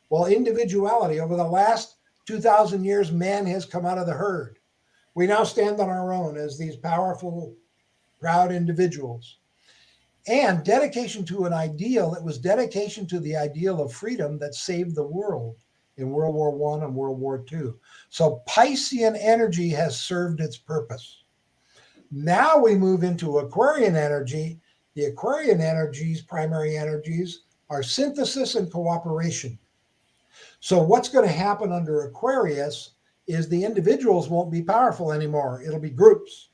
Well, individuality, over the last 2,000 years, man has come out of the herd. We now stand on our own as these powerful, proud individuals. And dedication to an ideal, it was dedication to the ideal of freedom that saved the world in World War I and World War II. So Piscean energy has served its purpose. Now we move into Aquarian energy. The Aquarian energies, primary energies, are synthesis and cooperation. So what's going to happen under Aquarius is the individuals won't be powerful anymore. It'll be groups.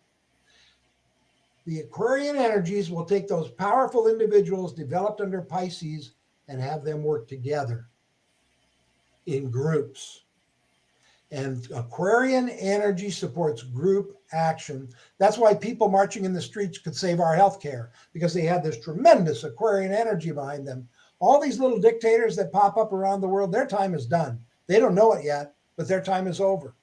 The Aquarian energies will take those powerful individuals developed under Pisces and have them work together in groups. And Aquarian energy supports group action. That's why people marching in the streets could save our healthcare, because they had this tremendous Aquarian energy behind them. All these little dictators that pop up around the world, their time is done. They don't know it yet, but their time is over.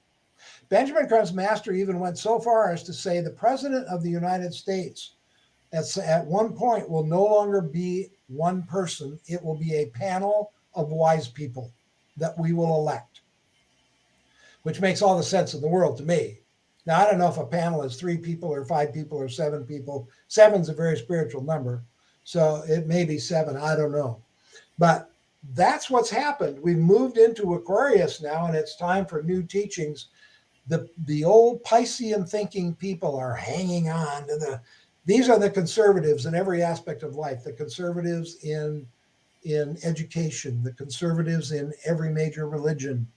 Benjamin Crumb's master even went so far as to say the president of the United States at one point will no longer be one person. It will be a panel of wise people that we will elect, which makes all the sense in the world to me. Now, I don't know if a panel is 3 people or 5 people or 7 people. 7's a very spiritual number, so it may be 7. I don't know. But that's what's happened. We've moved into Aquarius now, and it's time for new teachings. The old Piscean thinking people are hanging on to these are the conservatives in every aspect of life, the conservatives in education, the conservatives in every major religion,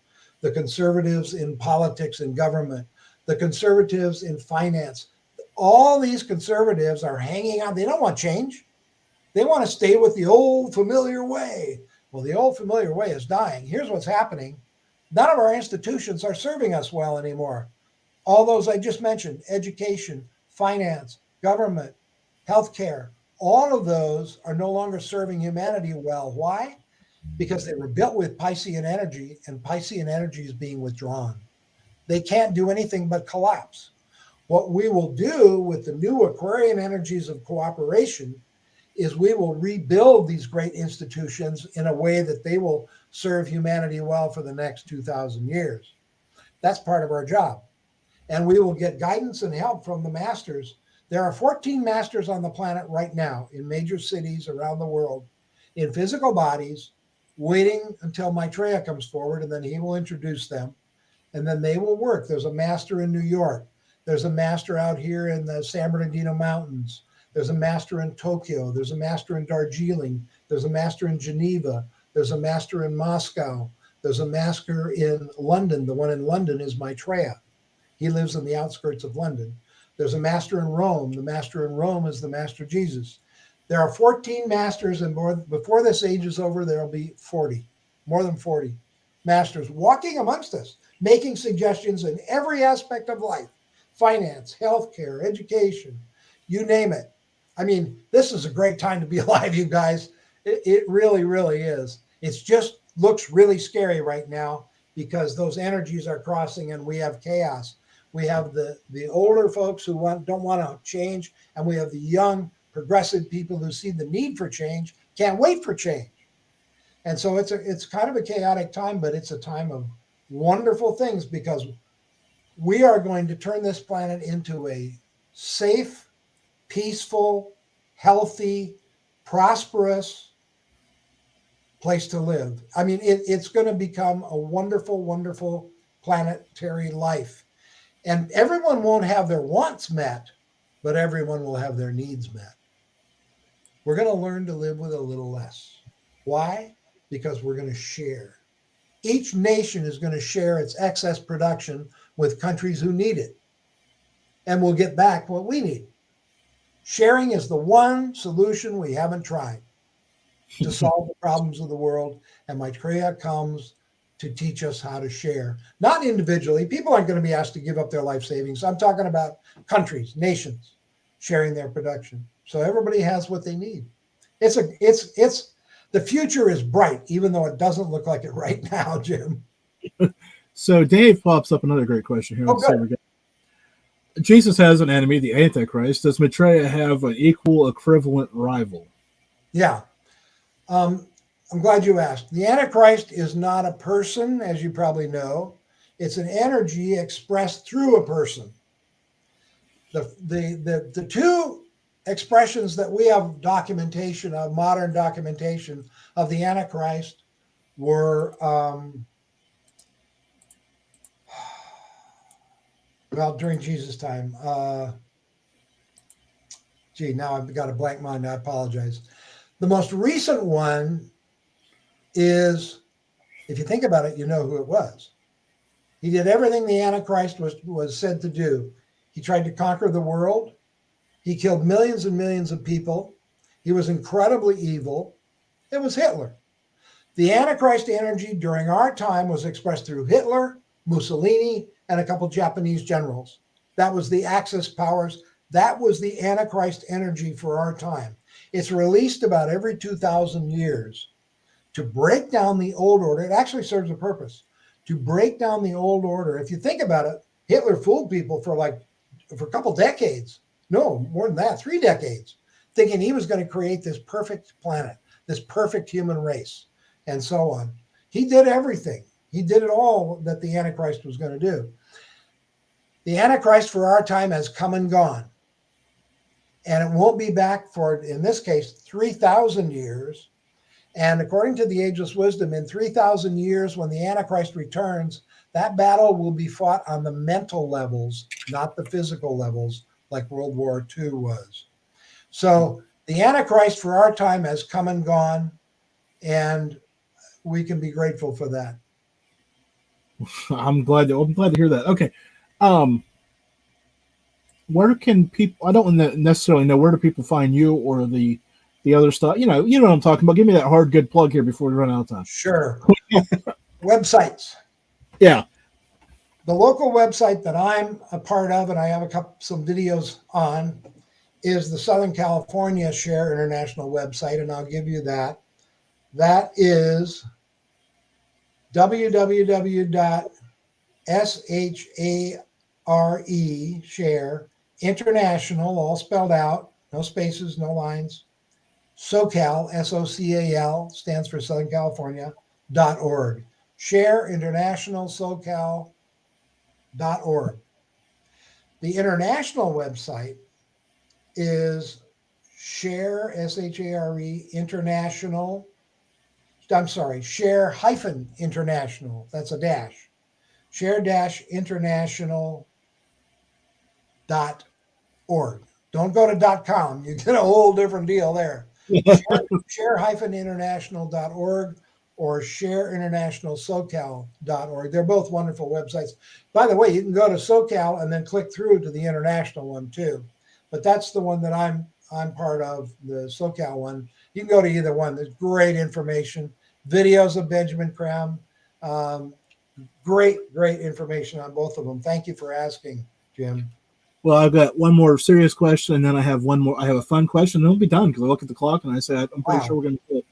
the conservatives in politics and government, the conservatives in finance. All these conservatives are hanging on. They don't want change. They want to stay with the old familiar way. Well, the old familiar way is dying. Here's what's happening. None of our institutions are serving us well anymore. All those I just mentioned, education, finance, government, healthcare, all of those are no longer serving humanity well. Why? Because they were built with Piscean energy, and Piscean energy is being withdrawn. They can't do anything but collapse. What we will do with the new Aquarian energies of cooperation is we will rebuild these great institutions in a way that they will serve humanity well for the next 2,000 years. That's part of our job. And we will get guidance and help from the masters. There are 14 masters on the planet right now in major cities around the world in physical bodies, waiting until Maitreya comes forward, and then he will introduce them, and then they will work. There's a master in New York. There's a master out here in the San Bernardino Mountains. There's a master in Tokyo. There's a master in Darjeeling. There's a master in Geneva. There's a master in Moscow. There's a master in London. The one in London is Maitreya. He lives in the outskirts of London. There's a master in Rome. The master in Rome is the Master Jesus. There are 14 masters, and before this age is over, there will be 40, more than 40 masters walking amongst us, making suggestions in every aspect of life, finance, healthcare, education, you name it. I mean, this is a great time to be alive, you guys. It really, really is. It just looks really scary right now because those energies are crossing and we have chaos. We have the older folks who don't want to change, and we have the young, progressive people who see the need for change, can't wait for change. And so it's kind of a chaotic time, but it's a time of wonderful things because we are going to turn this planet into a safe, peaceful, healthy, prosperous place to live. I mean, it's going to become a wonderful, wonderful planetary life. And everyone won't have their wants met, but everyone will have their needs met. We're going to learn to live with a little less. Why? Because we're going to share. Each nation is going to share its excess production with countries who need it. And we'll get back what we need. Sharing is the one solution we haven't tried to solve the problems of the world. And Maitreya comes to teach us how to share, not individually. People aren't going to be asked to give up their life savings. I'm talking about countries, nations sharing their production. So everybody has what they need. It's the future is bright, even though it doesn't look like it right now, Jim. So Dave pops up another great question here. Good. Jesus has an enemy, the Antichrist. Does Maitreya have an equal, equivalent rival? Yeah. I'm glad you asked. The Antichrist is not a person, as you probably know. It's an energy expressed through a person. The two expressions that we have documentation of, modern documentation of the Antichrist were, during Jesus' time. Now I've got a blank mind. I apologize. The most recent one is, if you think about it, you know who it was. He did everything the Antichrist was said to do. He tried to conquer the world. He killed millions and millions of people. He was incredibly evil. It was Hitler. The Antichrist energy during our time was expressed through Hitler, Mussolini, and a couple Japanese generals. That was the Axis powers. That was the Antichrist energy for our time. It's released about every 2,000 years to break down the old order. It actually serves a purpose, to break down the old order. If you think about it, Hitler fooled people for a couple decades. No, more than that, 3 decades, thinking he was going to create this perfect planet, this perfect human race, and so on. He did everything. He did it all that the Antichrist was going to do. The Antichrist for our time has come and gone. And it won't be back for, in this case, 3,000 years. And according to the Ageless Wisdom, in 3,000 years, when the Antichrist returns, that battle will be fought on the mental levels, not the physical levels, like World War II was. So the Antichrist for our time has come and gone, and we can be grateful for that. I'm glad to hear that. Okay. Where can people, I don't necessarily know, where do people find you or the other stuff? You know what I'm talking about. Give me that hard, good plug here before we run out of time. Sure. Websites. Yeah. The local website that I'm a part of, and I have some videos on, is the Southern California Share International website, and I'll give you that. That is www.share, share, international, all spelled out, no spaces, no lines, SoCal, SOCAL, stands for Southern California, .org. Share International SoCal.org. The international website is Share, S-H-A-R-E, International, Share-International, that's a dash, share-international.org. Don't go to .com. You get a whole different deal there. Share-international.org or share-international-socal.org. They're both wonderful websites. By the way, you can go to SoCal and then click through to the international one too. But that's the one that I'm part of, the SoCal one. You can go to either one. There's great information, videos of Benjamin Crumb. Great information on both of them. Thank you for asking, Jim. Well, I've got one more serious question, and then I have one more. I have a fun question, and it'll be done because I look at the clock and I say I'm pretty sure we're going to do it.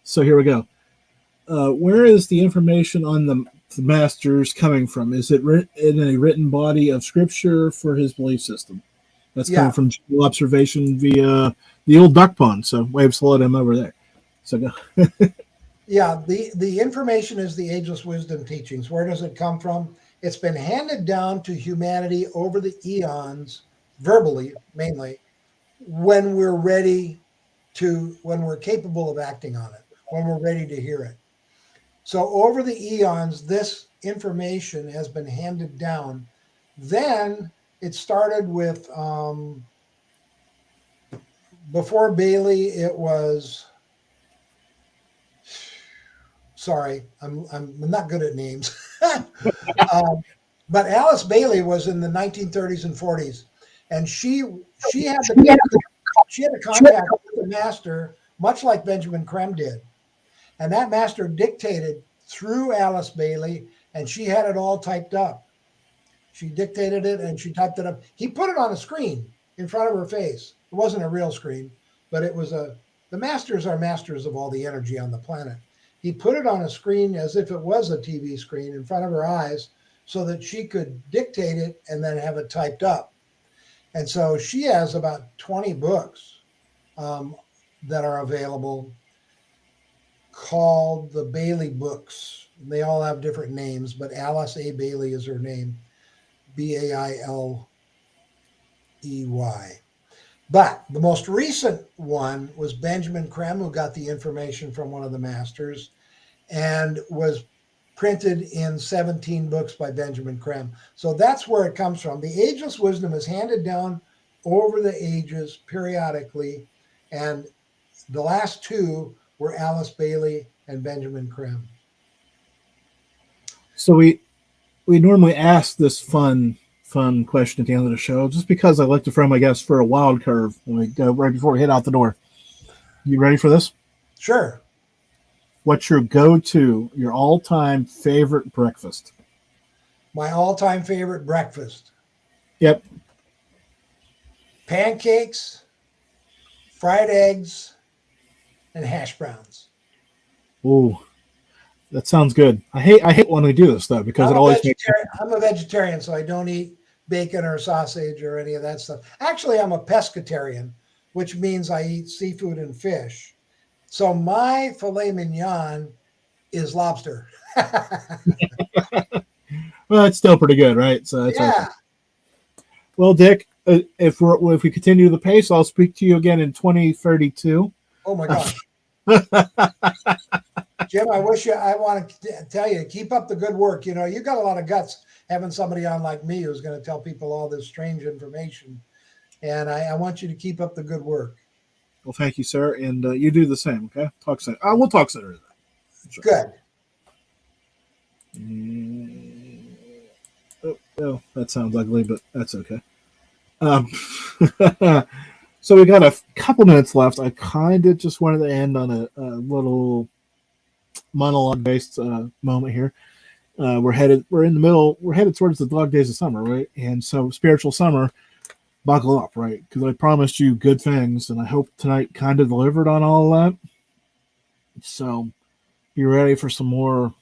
So here we go. Where is the information on the masters coming from? Is it in a written body of scripture for his belief system? That's coming from general observation via the old duck pond. So wave slowed him over there. So go. Yeah, the information is the Ageless Wisdom teachings. Where does it come from? It's been handed down to humanity over the eons, verbally mainly, when we're capable of acting on it, when we're ready to hear it. So over the eons, this information has been handed down. Then it started with, before Bailey, it was, sorry, I'm not good at names. But Alice Bailey was in the 1930s and 40s, and she had a contact with the master, much like Benjamin Crumb did. And that master dictated through Alice Bailey, and she had it all typed up. She dictated it and she typed it up. He put it on a screen in front of her face. It wasn't a real screen, but it was the masters are masters of all the energy on the planet. He put it on a screen as if it was a TV screen in front of her eyes so that she could dictate it and then have it typed up. And so she has about 20 books that are available called the Bailey books. They all have different names, but Alice A. Bailey is her name, Bailey. But the most recent one was Benjamin Crumb, who got the information from one of the masters and was printed in 17 books by Benjamin Crumb. So that's where it comes from. The Ageless Wisdom is handed down over the ages periodically, and The last two were Alice Bailey and Benjamin Krim. So we normally ask this fun question at the end of the show, just because I like to throw my guests for a wild curve when we go right before we head out the door. You ready for this? Sure. What's your go-to, your all-time favorite breakfast? My all-time favorite breakfast. Yep. Pancakes, fried eggs, and hash browns. Ooh, that sounds good. I hate when we do this though, because it always makes. I'm a vegetarian, so I don't eat bacon or sausage or any of that stuff. Actually, I'm a pescatarian, which means I eat seafood and fish. So my filet mignon is lobster. Well, it's still pretty good, right? So that's yeah. Okay. Well, Dick, if we continue the pace, I'll speak to you again in 2032. Oh my gosh. Jim, I want to tell you, keep up the good work. You got a lot of guts having somebody on like me who's going to tell people all this strange information. And I want you to keep up the good work. Well, thank you, sir. And you do the same, okay? Talk soon. We'll talk sooner. Sure. Good. Oh, that sounds ugly, but that's okay. So we got a couple minutes left. I kind of just wanted to end on a little monologue-based moment here. We're headed towards the dog days of summer, right? And so spiritual summer, buckle up, right? Because I promised you good things, and I hope tonight kind of delivered on all of that. So be ready for some more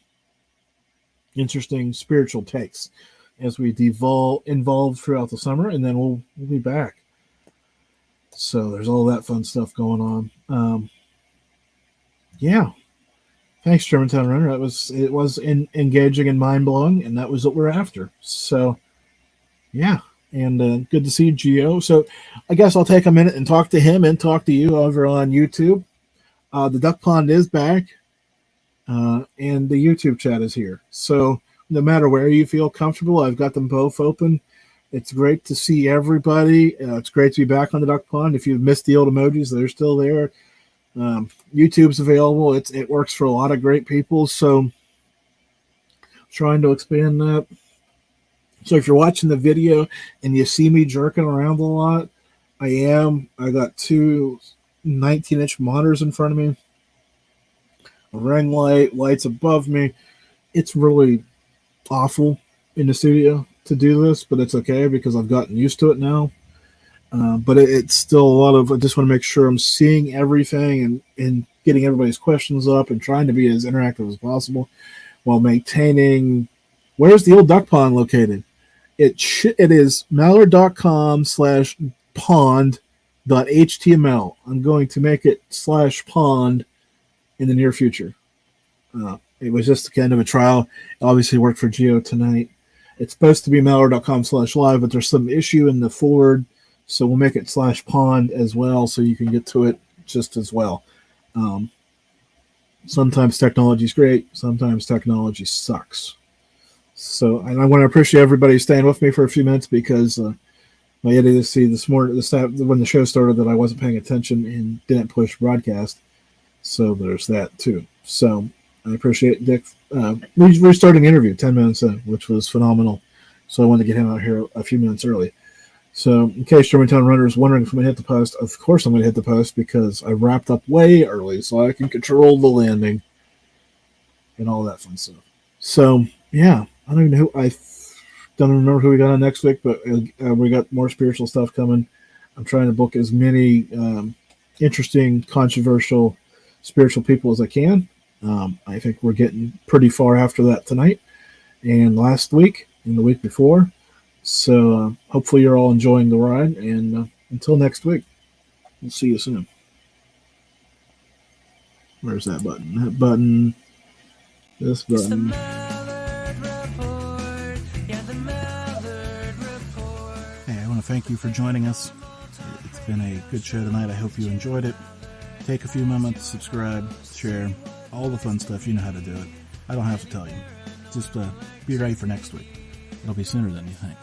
interesting spiritual takes as we involve throughout the summer, and then we'll be back. So there's all that fun stuff going on. Yeah. Thanks, Germantown Runner. It was engaging and mind-blowing, and that was what we're after. So, yeah. And good to see Gio. So I guess I'll take a minute and talk to him and talk to you over on YouTube. The Duck Pond is back, and the YouTube chat is here. So no matter where you feel comfortable, I've got them both open. It's great to see everybody. It's great to be back on the Duck Pond. If you've missed the old emojis, they're still there. YouTube's available. It works for a lot of great people. So trying to expand that. So if you're watching the video and you see me jerking around a lot, I got two 19-inch monitors in front of me, a ring light, lights above me. It's really awful in the studio to do this, but it's okay because I've gotten used to it now. But it's still a lot of, I just want to make sure I'm seeing everything and getting everybody's questions up and trying to be as interactive as possible while maintaining. Where's the old duck pond located? It is malliard.com/pond.html. I'm going to make it /pond in the near future. It was just kind of a trial. It obviously worked for Geo tonight. It's supposed to be malliard.com/live, but there's some issue in the forward, so we'll make it /pond as well, so you can get to it just as well. Sometimes technology is great. Sometimes technology sucks. So, and I want to appreciate everybody staying with me for a few minutes because my idiocy this morning, when the show started, that I wasn't paying attention and didn't push broadcast. So there's that too. So I appreciate Dick restarting the interview 10 minutes in, which was phenomenal. So I wanted to get him out here a few minutes early. So in case Germantown Runner is wondering if I'm going to hit the post, of course I'm going to hit the post because I wrapped up way early so I can control the landing and all that fun stuff. So, yeah. I don't even know I don't remember who we got on next week, but we got more spiritual stuff coming. I'm trying to book as many interesting, controversial, spiritual people as I can. I think we're getting pretty far after that tonight and last week and the week before. So hopefully you're all enjoying the ride. And until next week, we'll see you soon. Where's that button? That button. This button. Thank you for joining us. It's been a good show tonight. I hope you enjoyed it. Take a few moments, subscribe, share, all the fun stuff. You know how to do it. I don't have to tell you. Just be ready for next week. It'll be sooner than you think.